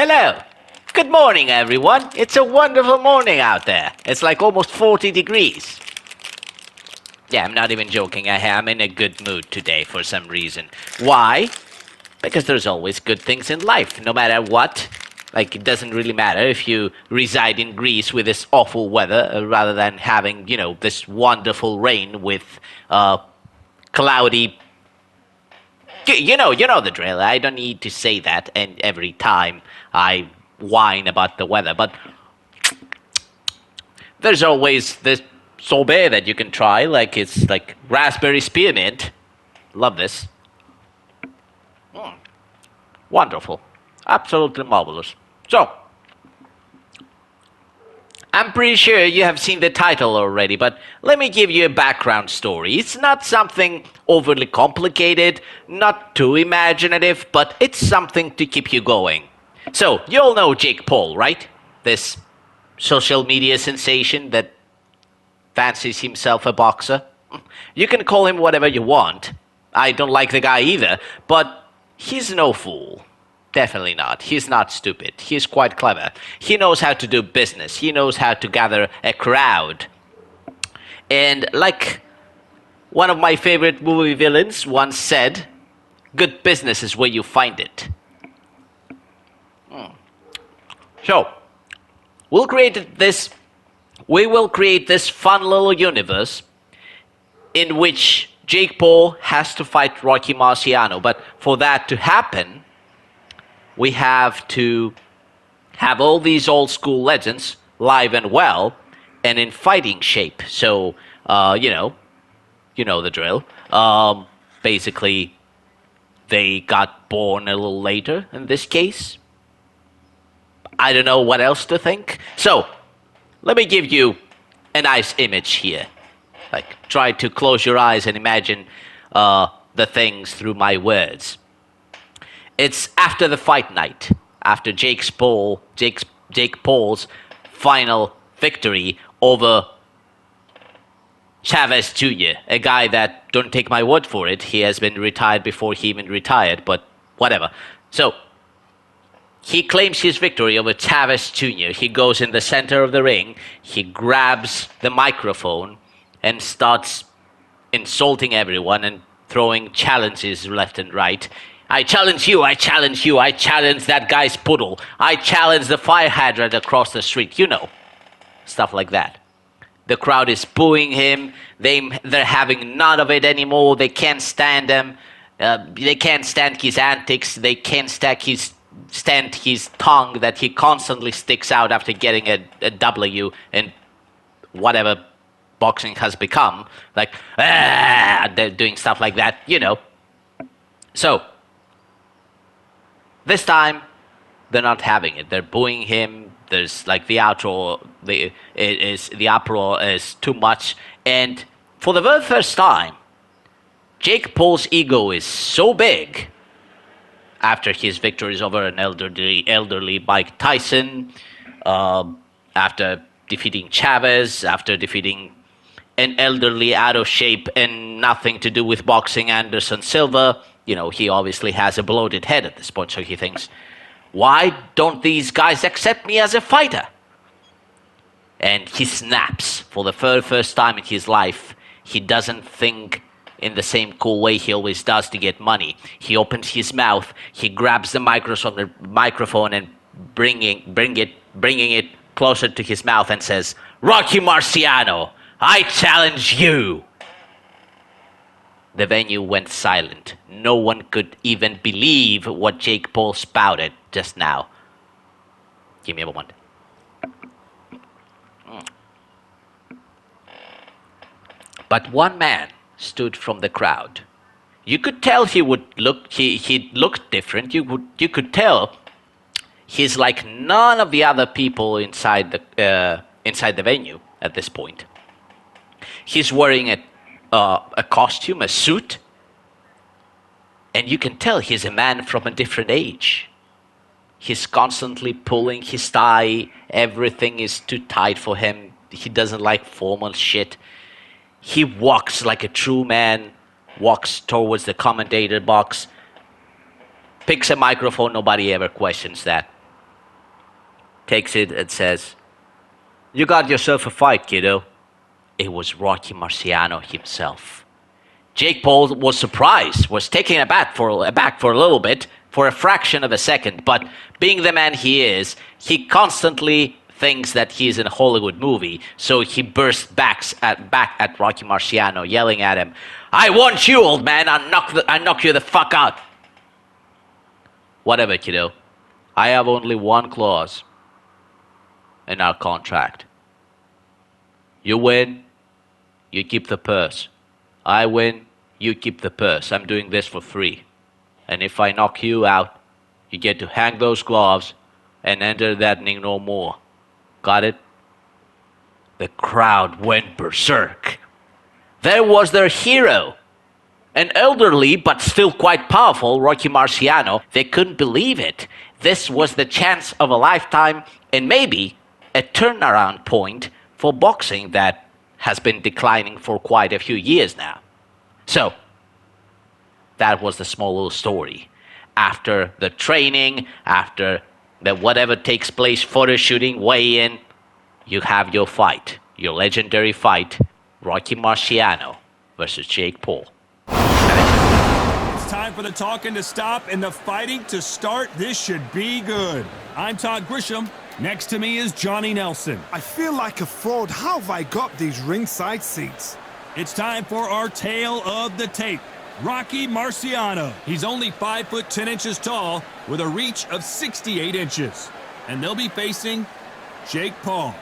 Hello. Good morning, everyone. It's a wonderful morning out there. It's like almost 40 degrees. Yeah, I'm not even joking. I'm in a good mood today for some reason. Why? Because there's always good things in life, no matter what. Like, it doesn't really matter if you reside in Greece with this awful weather rather than having, this wonderful rain with cloudy. You know the drill. I don't need to say that and every time I whine about the weather, but there's always this sorbet that you can try, like it's like raspberry spearmint. Love this. Wonderful. Absolutely marvelous. So, I'm pretty sure you have seen the title already, but let me give you a background story. It's not something overly complicated, not too imaginative, but it's something to keep you going. So, you all know Jake Paul, right? This social media sensation that fancies himself a boxer. You can call him whatever you want. I don't like the guy either, but he's no fool. Definitely not. He's not stupid. He's quite clever. He knows how to do business. He knows how to gather a crowd. And like one of my favorite movie villains once said, good business is where you find it. So, we will create this fun little universe in which Jake Paul has to fight Rocky Marciano. But for that to happen, we have to have all these old school legends live and well and in fighting shape. So, you know the drill. Basically, they got born a little later in this case. I don't know what else to think. So, let me give you a nice image here. Like, try to close your eyes and imagine the things through my words. It's after the fight night, after Jake Paul's final victory over Chavez Jr., a guy that, don't take my word for it, he has been retired before he even retired, but whatever. So, he claims his victory over Chavez Jr. He goes in the center of the ring, he grabs the microphone and starts insulting everyone and throwing challenges left and right. I challenge you, I challenge you, I challenge that guy's poodle. I challenge the fire hydrant across the street. Stuff like that. The crowd is booing him. They're having none of it anymore. They can't stand him. They can't stand his antics. They can't stand his tongue that he constantly sticks out after getting a W in whatever boxing has become. Like, they're doing stuff like that, So, this time, they're not having it. They're booing him. There's like the uproar is too much. And for the very first time, Jake Paul's ego is so big after his victories over an elderly Mike Tyson, after defeating Chavez, after defeating an elderly, out of shape and nothing to do with boxing Anderson Silva. He obviously has a bloated head at this point, so he thinks, why don't these guys accept me as a fighter? And he snaps. For the first time in his life, he doesn't think in the same cool way he always does to get money. He opens his mouth, he grabs the microphone and bringing it closer to his mouth and says, Rocky Marciano, I challenge you. The venue went silent. No one could even believe what Jake Paul spouted just now. Give me a moment. But one man stood from the crowd. You could tell he looked different. You could tell he's like none of the other people inside the venue at this point. He's wearing a costume, a suit, and you can tell he's a man from a different age. He's constantly pulling his tie. Everything is too tight for him. He doesn't like formal shit. He walks like a true man, walks towards the commentator box, picks a microphone. Nobody ever questions that. takes it and says, "You got yourself a fight, kiddo." It was Rocky Marciano himself. Jake Paul was surprised, was taken aback for a little bit, for a fraction of a second, but being the man he is, he constantly thinks that he's in a Hollywood movie, so he bursts back at Rocky Marciano, yelling at him, "I want you, old man, I knock you the fuck out." Whatever, kiddo. I have only one clause in our contract. You win, you keep the purse. I win, you keep the purse. I'm doing this for free. And if I knock you out, you get to hang those gloves and enter that ring no more. Got it? The crowd went berserk. There was their hero, an elderly but still quite powerful Rocky Marciano. They couldn't believe it. This was the chance of a lifetime and maybe a turnaround point for boxing that has been declining for quite a few years now. So, that was the small little story. After the training, after the whatever takes place, photo shooting, weigh-in, you have your fight, your legendary fight, Rocky Marciano versus Jake Paul. It's time for the talking to stop and the fighting to start. This should be good. I'm Todd Grisham. Next to me is Johnny Nelson. I feel like a fraud. How have I got these ringside seats? It's time for our tale of the tape. Rocky Marciano. He's only 5 foot 10 inches tall with a reach of 68 inches. And they'll be facing Jake Paul.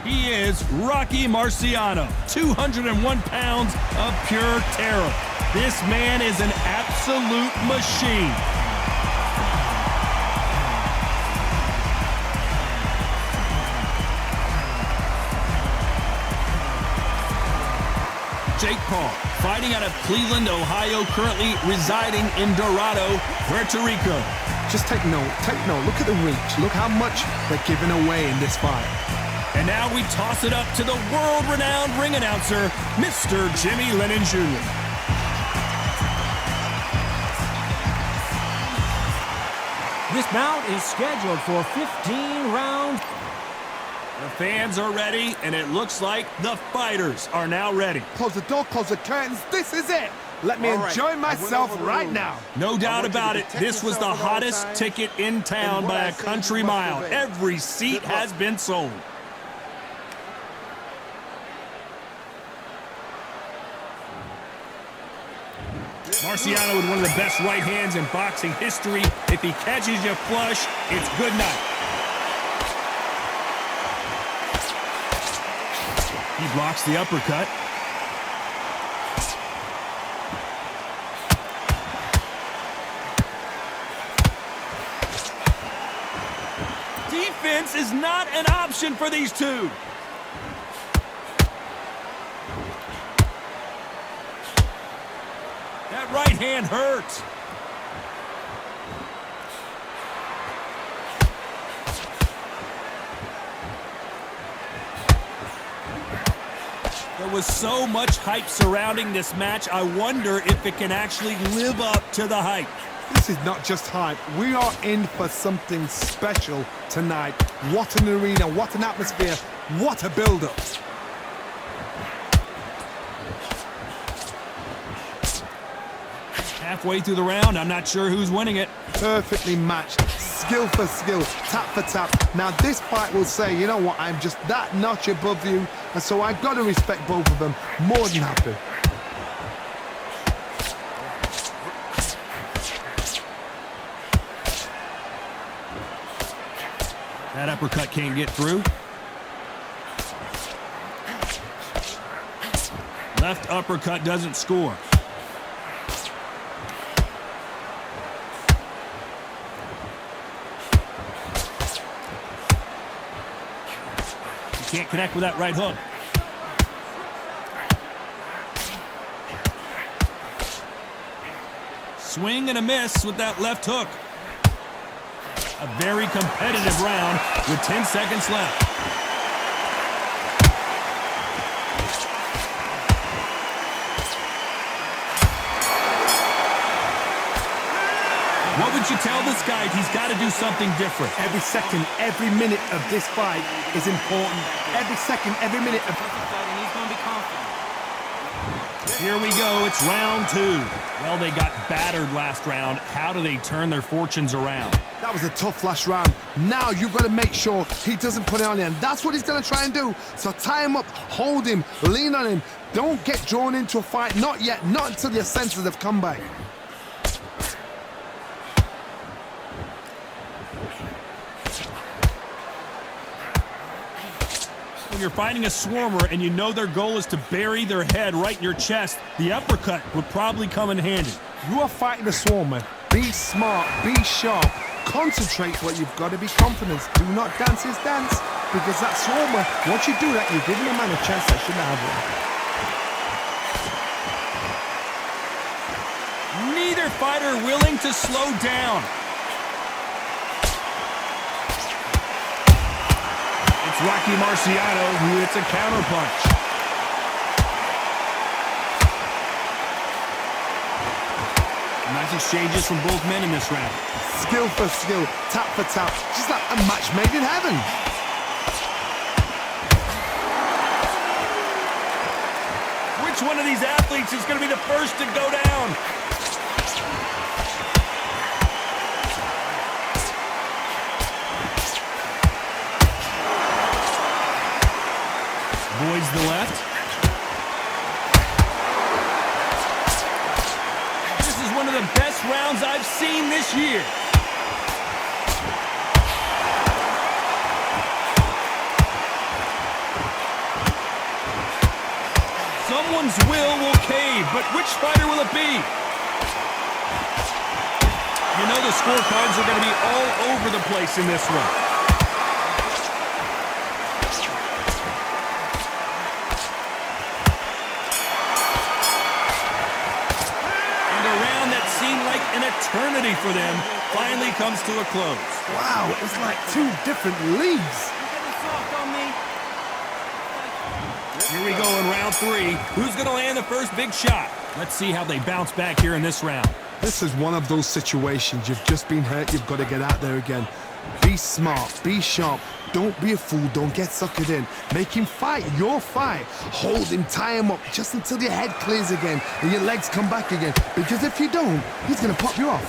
He is Rocky Marciano, 201 pounds of pure terror. This man is an absolute machine. Jake Paul, fighting out of Cleveland, Ohio, currently residing in Dorado, Puerto Rico. Just take note. Look at the reach. Look how much they're giving away in this fight. And now we toss it up to the world-renowned ring announcer, Mr. Jimmy Lennon Jr. This bout is scheduled for 15 rounds. The fans are ready, and it looks like the fighters are now ready. Close the door, close the curtains. This is it. Let me enjoy myself right now. No doubt about it, this was the hottest ticket in town by a country mile. Every seat has been sold. Marciano with one of the best right hands in boxing history. If he catches you flush, it's good night. He blocks the uppercut. Defense is not an option for these two. That right hand hurts. There was so much hype surrounding this match, I wonder if it can actually live up to the hype. This is not just hype. We are in for something special tonight. What an arena, what an atmosphere, what a build-up. Halfway through the round, I'm not sure who's winning it. Perfectly matched, skill for skill, tap for tap. Now this fight will say, you know what, I'm just that notch above you, and so I've got to respect both of them. More than happy. That uppercut can't get through. Left uppercut doesn't score. Can't connect with that right hook. Swing and a miss with that left hook. A very competitive round with 10 seconds left. What would you tell this outside. He's got to do something different. Every second, every minute of this fight is important. Every second, every minute of... Here we go. It's round 2. Well, they got battered last round. How do they turn their fortunes around? That was a tough last round. Now you've got to make sure he doesn't put it on you, and that's what he's going to try and do. So tie him up, hold him, lean on him. Don't get drawn into a fight. Not yet. Not until your senses have come back. When you're fighting a swarmer and you know their goal is to bury their head right in your chest, the uppercut would probably come in handy. You are fighting a swarmer. Be smart, be sharp. Concentrate what you've got to be confident. Do not dance his dance, because that swarmer, once you do that, you're giving a man a chance that shouldn't have one. Neither fighter willing to slow down. It's Rocky Marciano who hits a counterpunch. Nice exchanges from both men in this round. Skill for skill, tap for tap, just like a match made in heaven. Which one of these athletes is going to be the first to go down? Avoids the left. This is one of the best rounds I've seen this year. Someone's will cave, but which fighter will it be? You know the scorecards are going to be all over the place in this one. An eternity for them finally comes to a close. Wow, it's like two different leagues. Here we go in round 3. Who's going to land the first big shot? Let's see how they bounce back here in this round. This is one of those situations. You've just been hurt. You've got to get out there again. Be smart. Be sharp. Don't be a fool. Don't get suckered in. Make him fight your fight. Hold him, tie him up just until your head clears again and your legs come back again. Because if you don't, he's going to pop you off.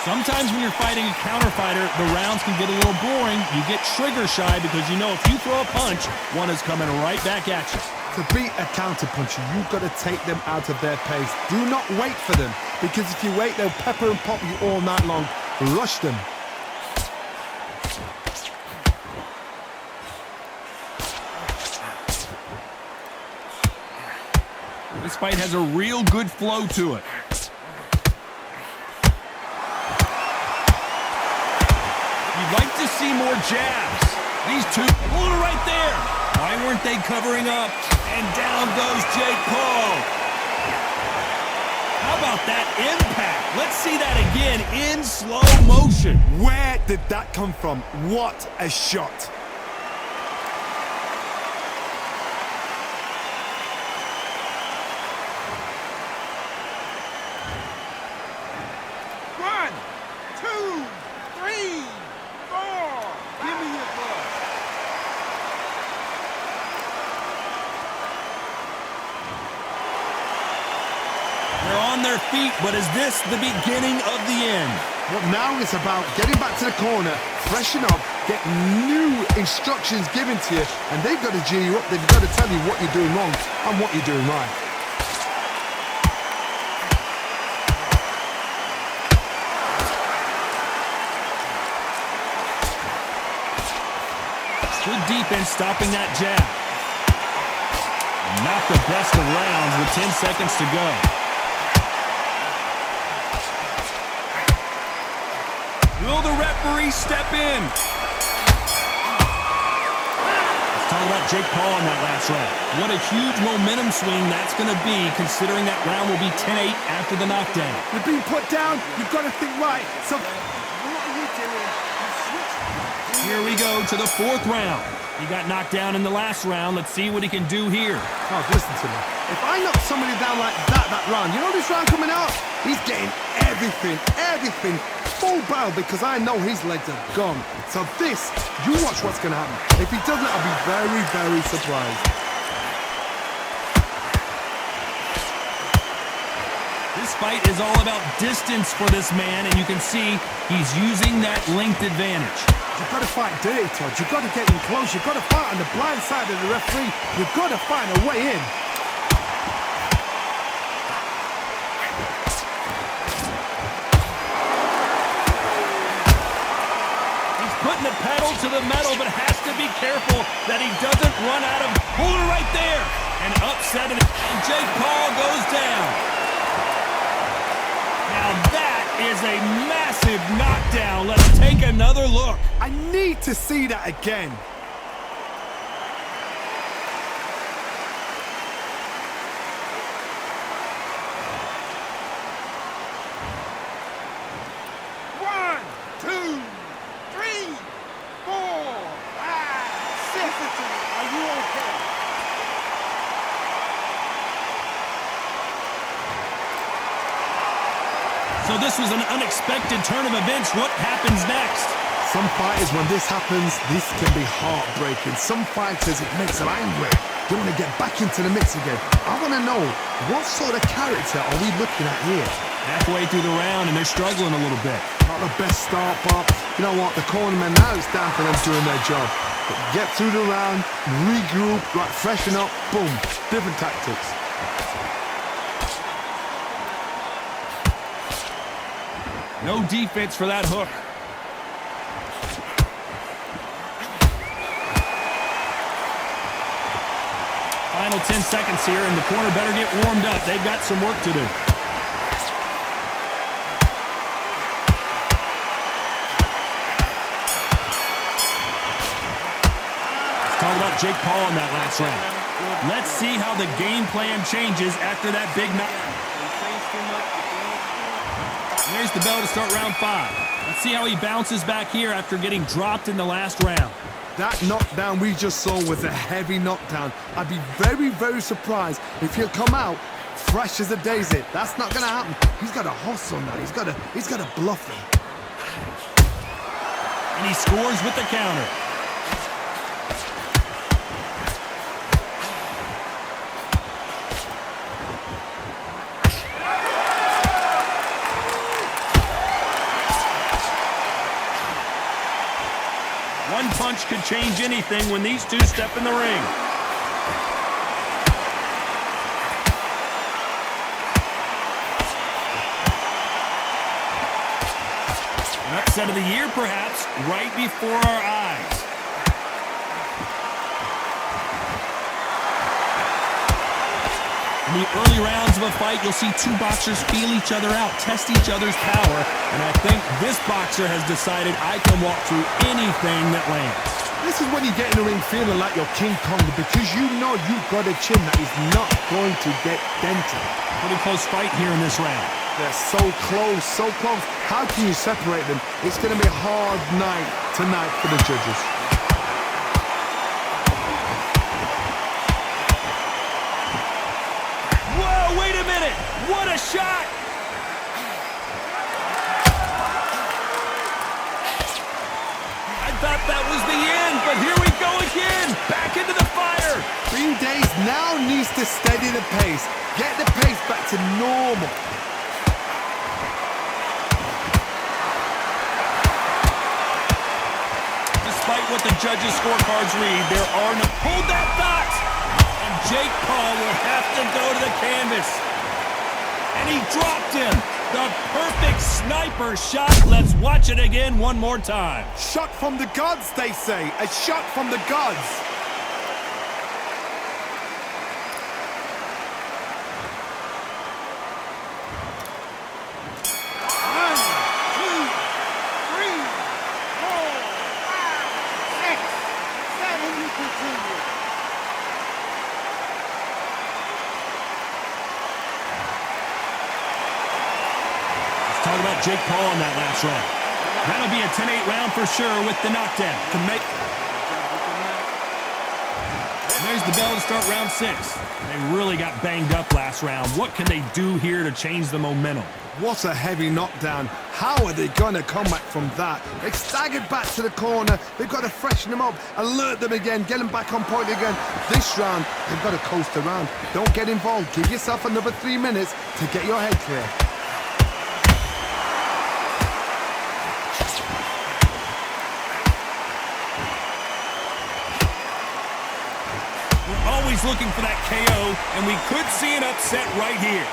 Sometimes when you're fighting a counter fighter, the rounds can get a little boring. You get trigger shy because you know if you throw a punch, one is coming right back at you. To beat a counter puncher, you've got to take them out of their pace. Do not wait for them, because if you wait, they'll pepper and pop you all night long. Rush them. This fight has a real good flow to it. You'd like to see more jabs. These two, oh, right there. Why weren't they covering up? And down goes Jake Paul. How about that impact? Let's see that again in slow motion. Where did that come from? What a shot. One, two, three, four. Give me your blood. They're on their feet, but is this the beginning of the end? Well, now it's about getting back to the corner, freshen up, get new instructions given to you, and they've got to G you up. They've got to tell you what you're doing wrong and what you're doing right. Good defense stopping that jab. Not the best of rounds with 10 seconds to go. Will the referee step in? Let's talk about Jake Paul in that last round. What a huge momentum swing that's going to be, considering that round will be 10-8 after the knockdown. You're being put down. You've got to think right. So, what are you doing? Here we go to the 4th round. He got knocked down in the last round. Let's see what he can do here. Oh, listen to me. If I knock somebody down like that round, you know this round coming out? He's getting everything, full barrel because I know his legs are gone. So this, you watch what's going to happen. If he doesn't, I'll be very, very surprised. This fight is all about distance for this man, and you can see he's using that length advantage. You've got to fight dirty, Todd. You've got to get in close. You've got to fight on the blind side of the referee. You've got to find a way in. He's putting the pedal to the metal, but has to be careful that he doesn't run out of puller right there. And upset, and Jake Paul goes down. Now that is a massive knockdown. Let's take another look. I need to see that again. One, two, three, four, five, six. Are you okay? So this was an unexpected turn of events. What happens next? Some fighters, when this happens, this can be heartbreaking. Some fighters, it makes them angry. They want to get back into the mix again. I want to know, what sort of character are we looking at here? Halfway through the round, and they're struggling a little bit. Not the best start, but you know what? The cornermen, now it's down for them doing their job. But get through the round, regroup, right, freshen up, boom. Different tactics. No defense for that hook. Final 10 seconds here, and the corner better get warmed up. They've got some work to do. Let's talk about Jake Paul in that last round. Let's see how the game plan changes after that big knock. There's the bell to start round 5. Let's see how he bounces back here after getting dropped in the last round. That knockdown we just saw was a heavy knockdown. I'd be very, very surprised if he'll come out fresh as a daisy. That's not going to happen. He's got to hustle now. He's got to bluff him. And he scores with the counter. One punch could change anything when these two step in the ring. An upset of the year, perhaps, right before our eyes. In the early rounds of a fight, you'll see two boxers feel each other out, test each other's power, and I think this boxer has decided I can walk through anything that lands. This is when you get in the ring feeling like you're King Kong because you know you've got a chin that is not going to get dented. Pretty close fight here in this round. They're so close, so close. How can you separate them? It's going to be a hard night tonight for the judges. Whoa, wait a minute! What a shot! I thought that was the end, but here we go again! Back into the fire! Green Days now needs to steady the pace. Get the pace back to normal. Despite what the judges' scorecards read, there are no... Hold that thought! And Jake Paul will have to go to the canvas. And he dropped him. The perfect sniper shot. Let's watch it again one more time. Shot from the gods, they say. A shot from the gods. Talk about Jake Paul in that last round. That'll be a 10-8 round for sure with the knockdown. there's the bell to start round 6. They really got banged up last round. What can they do here to change the momentum? What a heavy knockdown. How are they going to come back from that? They've staggered back to the corner. They've got to freshen them up, alert them again, get them back on point again. This round, they've got to coast around. Don't get involved. Give yourself another 3 minutes to get your head clear. We're always looking for that KO, and we could see an upset right here.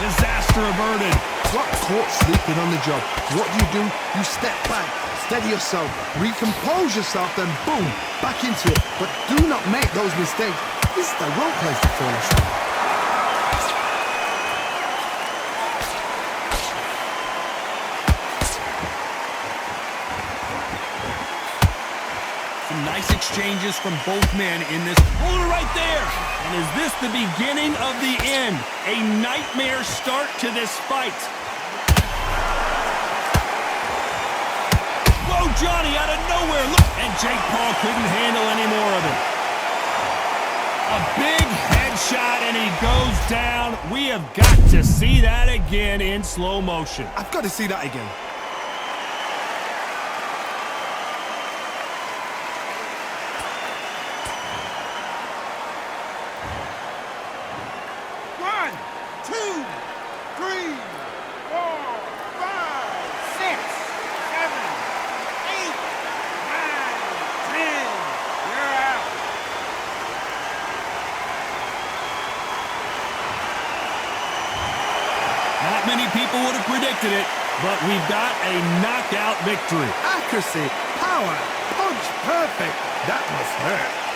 Disaster averted. Got caught sleeping on the job. What do? You step back, steady yourself, recompose yourself, then boom, back into it. But do not make those mistakes. This is the wrong place to fall asleep. Some nice exchanges from both men in this. Hold it right there. And is this the beginning of the end? A nightmare start to this fight. Whoa, Johnny, out of nowhere. Look. And Jake Paul couldn't handle any more of it. A big headshot, and he goes down. We have got to see that again in slow motion. I've got to see that again. One, two, three, four, five, six, seven, eight, nine, 10. You're out. Not many people would have predicted it, but we've got a knockout victory. Accuracy, power, punch, perfect. That must hurt.